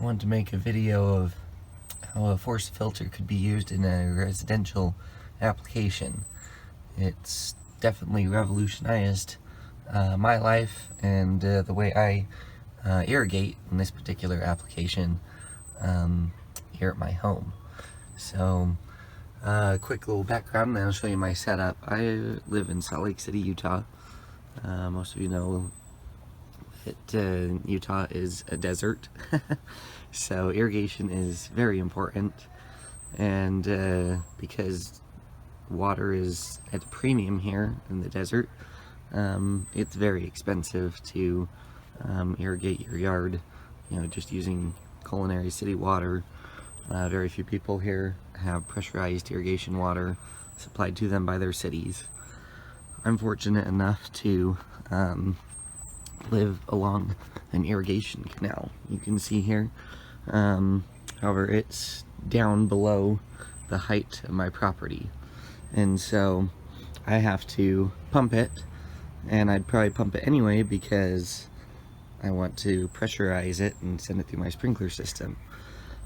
I wanted to make a video of how a Forsta filter could be used in a residential application. It's definitely revolutionized my life and the way I irrigate in this particular application here at my home. So, quick little background, and then I'll show you my setup. I live in Salt Lake City, Utah. Most of you know that Utah is a desert, so irrigation is very important, and because water is at a premium here in the desert, it's very expensive to irrigate your yard, just using culinary city water. Very few people here have pressurized irrigation water supplied to them by their cities. I'm fortunate enough to live along an irrigation canal. You can see here, however, it's down below the height of my property, and so I have to pump it, and I'd probably pump it anyway because I want to pressurize it and send it through my sprinkler system.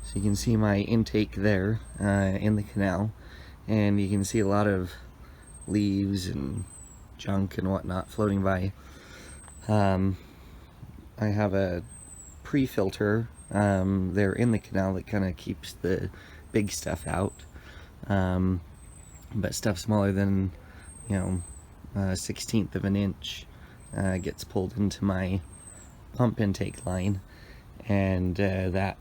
So you can see my intake there in the canal, and you can see a lot of leaves and junk and whatnot floating by. I have a pre-filter there in the canal that kind of keeps the big stuff out, but stuff smaller than a 1/16 of an inch gets pulled into my pump intake line, and that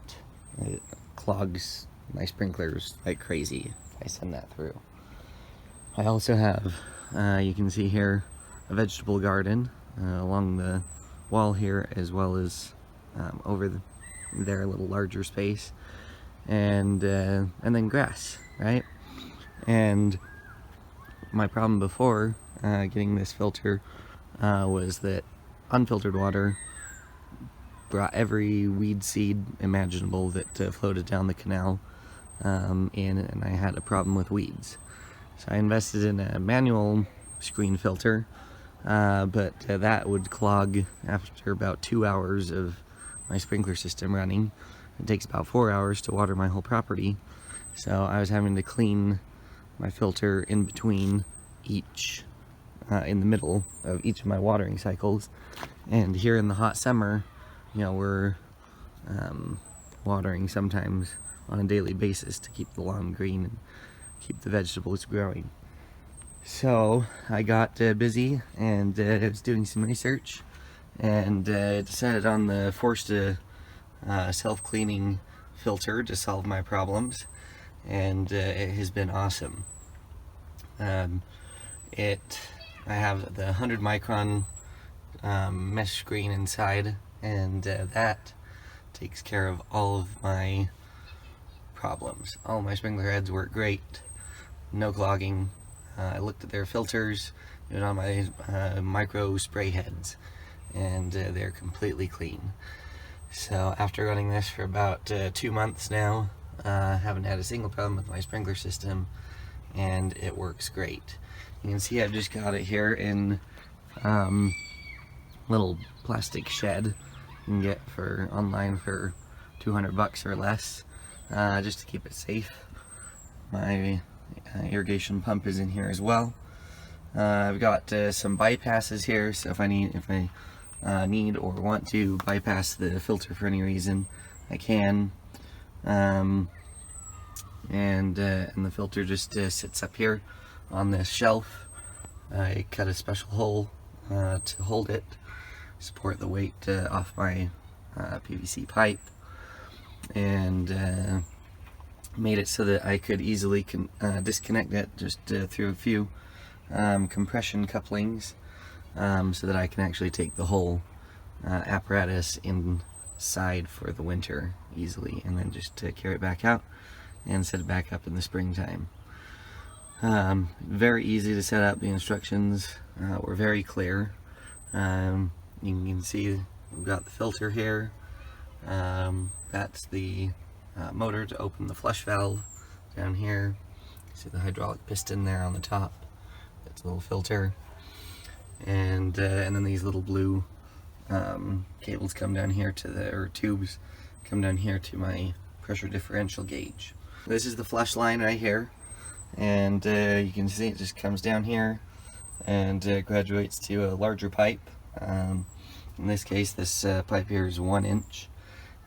clogs my sprinklers like crazy if I send that through. I also have, you can see here, a vegetable garden along the wall here, as well as over there a little larger space, and then grass, right? And my problem before getting this filter was that unfiltered water brought every weed seed imaginable that floated down the canal in, and I had a problem with weeds. So I invested in a manual screen filter, but that would clog after about 2 hours of my sprinkler system running. It takes about 4 hours to water my whole property, so I was having to clean my filter in between each, in the middle of each of my watering cycles. And here in the hot summer, we're watering sometimes on a daily basis to keep the lawn green and keep the vegetables growing. So I got busy and was doing some research, and decided on the Forsta self-cleaning filter to solve my problems, and it has been awesome. I have the 100 micron mesh screen inside, and that takes care of all of my problems. All my sprinkler heads work great, no clogging. I looked at their filters, on my micro spray heads, and they're completely clean. So after running this for about 2 months now, I haven't had a single problem with my sprinkler system, and it works great. You can see I've just got it here in little plastic shed you can get online for 200 bucks or less, just to keep it safe. My irrigation pump is in here as well. I've got some bypasses here, so if I need or want to bypass the filter for any reason, I can. And the filter just sits up here on this shelf. I cut a special hole to hold it, support the weight off my PVC pipe, and made it so that I could easily disconnect it just through a few compression couplings, so that I can actually take the whole apparatus inside for the winter easily, and then just carry it back out and set it back up in the springtime. Very easy to set up. The instructions were very clear. You can see we've got the filter here. That's the motor to open the flush valve down here. See the hydraulic piston there on the top. That's a little filter, and then these little blue cables come down here to the, or tubes come down here to my pressure differential gauge. This is the flush line right here, and you can see it just comes down here and graduates to a larger pipe. In this case, this pipe here is 1 inch,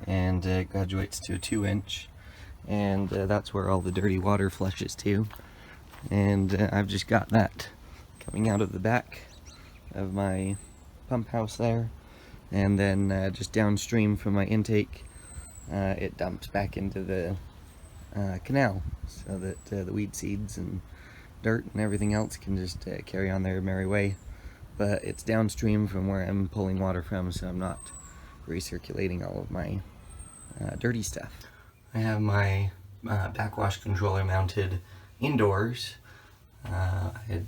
and graduates to a 2 inch, and that's where all the dirty water flushes to. And I've just got that coming out of the back of my pump house there, and then just downstream from my intake, it dumps back into the canal, so that the weed seeds and dirt and everything else can just carry on their merry way. But it's downstream from where I'm pulling water from, so I'm not recirculating all of my dirty stuff. I have my backwash controller mounted indoors. I had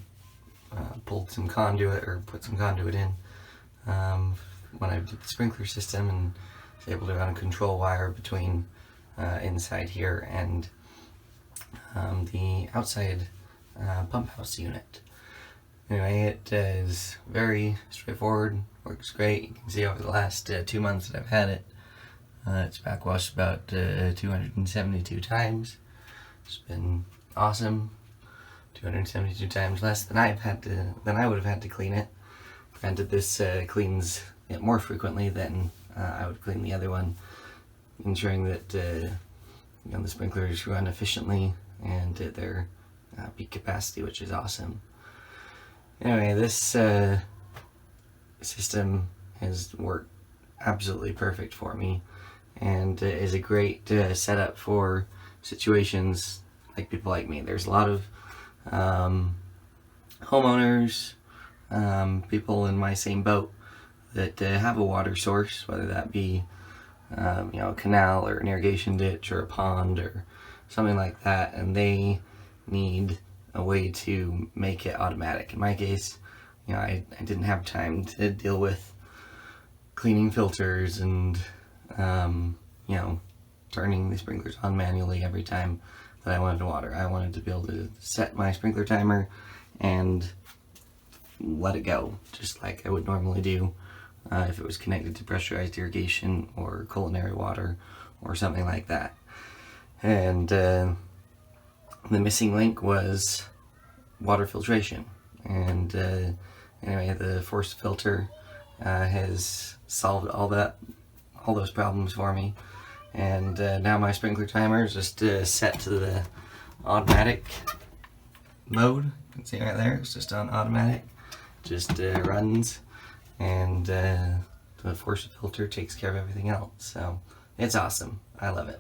pulled some conduit, or put some conduit in when I did the sprinkler system, and was able to run a control wire between inside here and the outside pump house unit. Anyway, it is very straightforward, works great. You can see over the last 2 months that I've had it, it's backwashed about 272 times. It's been awesome. 272 times less than I would have had to clean it. Granted, this cleans it more frequently than I would clean the other one, ensuring that the sprinklers run efficiently and at their peak capacity, which is awesome. Anyway, this system has worked absolutely perfect for me, and is a great setup for situations like people like me. There's a lot of homeowners, people in my same boat that have a water source, whether that be a canal or an irrigation ditch or a pond or something like that, and they need a way to make it automatic. In my case, I didn't have time to deal with cleaning filters and turning the sprinklers on manually every time that I wanted to water. I wanted to be able to set my sprinkler timer and let it go, just like I would normally do if it was connected to pressurized irrigation or culinary water or something like that. And the missing link was water filtration. And anyway, the Forsta filter has solved all those problems for me. And now my sprinkler timer is just set to the automatic mode. You can see right there, it's just on automatic. Just runs, and the Forsta filter takes care of everything else. So it's awesome. I love it.